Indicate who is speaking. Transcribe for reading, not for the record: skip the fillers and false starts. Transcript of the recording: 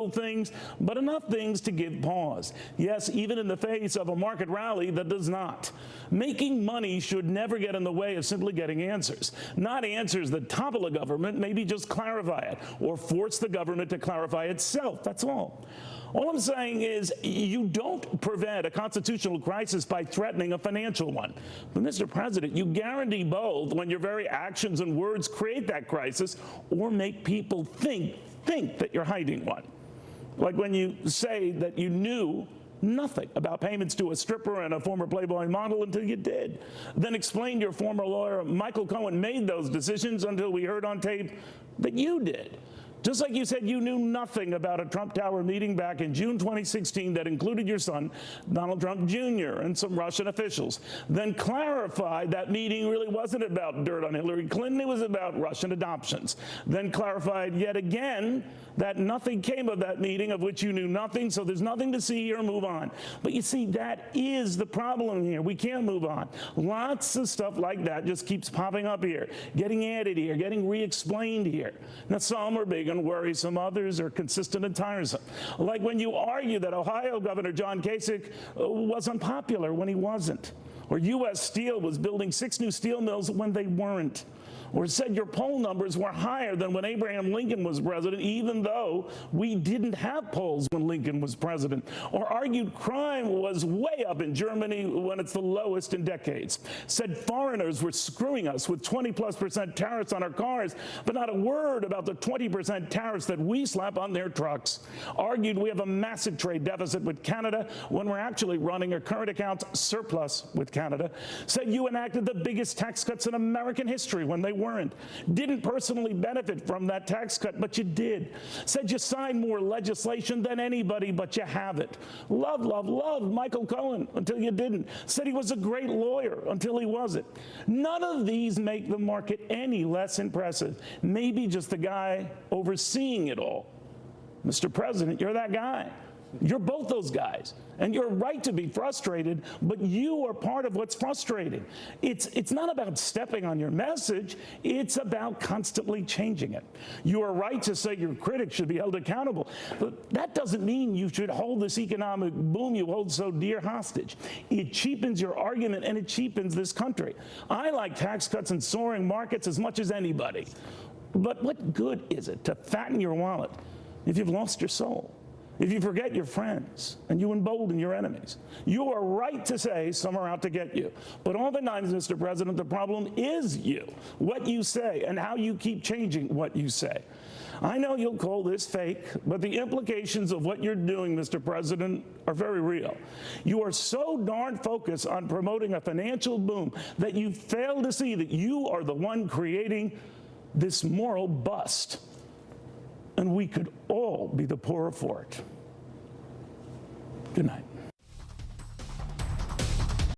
Speaker 1: things, but enough things to give pause. Yes, even in the face of a market rally that does not. Making money should never get in the way of simply getting answers. Not answers that topple a government, maybe just clarify it, or force the government to clarify itself. That's all. All I'm saying is you don't prevent a constitutional crisis by threatening a financial one. But, Mr. President, you guarantee both when your very actions and words create that crisis or make people think that you're hiding one. Like when you say that you knew nothing about payments to a stripper and a former Playboy model until you did. Then explained your former lawyer, Michael Cohen, made those decisions until we heard on tape that you did. Just like you said you knew nothing about a Trump Tower meeting back in June 2016 that included your son, Donald Trump Jr., and some Russian officials. Then clarified that meeting really wasn't about dirt on Hillary Clinton, it was about Russian adoptions. Then clarified yet again that nothing came of that meeting, of which you knew nothing, so there's nothing to see here, move on. But you see, that is the problem here. We can't move on. Lots of stuff like that just keeps popping up here, getting added here, getting re-explained here. Now, some are big and worrisome, others are consistent and tiresome. Like when you argue that Ohio Governor John Kasich was unpopular when he wasn't, or U.S. Steel was building 6 new steel mills when they weren't, or said your poll numbers were higher than when Abraham Lincoln was president, even though we didn't have polls when Lincoln was president, or argued crime was way up in Germany when it's the lowest in decades, said foreigners were screwing us with 20+% tariffs on our cars, but not a word about the 20% tariffs that we slap on their trucks, argued we have a massive trade deficit with Canada when we're actually running a current account surplus with Canada, said you enacted the biggest tax cuts in American history when they weren't, didn't personally benefit from that tax cut, but you did, said you signed more legislation than anybody, but you haven't, loved Michael Cohen until you didn't, said he was a great lawyer until he wasn't. None of these make the market any less impressive, maybe just the guy overseeing it all. Mr. President, you're that guy. You're both those guys, and you're right to be frustrated, but you are part of what's frustrating. It's not about stepping on your message, it's about constantly changing it. You are right to say your critics should be held accountable, but that doesn't mean you should hold this economic boom you hold so dear hostage. It cheapens your argument, and it cheapens this country. I like tax cuts and soaring markets as much as anybody, but what good is it to fatten your wallet if you've lost your soul? If you forget your friends and you embolden your enemies? You are right to say some are out to get you. But oftentimes, Mr. President, the problem is you, what you say, and how you keep changing what you say. I know you'll call this fake, but the implications of what you're doing, Mr. President, are very real. You are so darn focused on promoting a financial boom that you fail to see that you are the one creating this moral bust. And we could all be the poorer for it. Good night.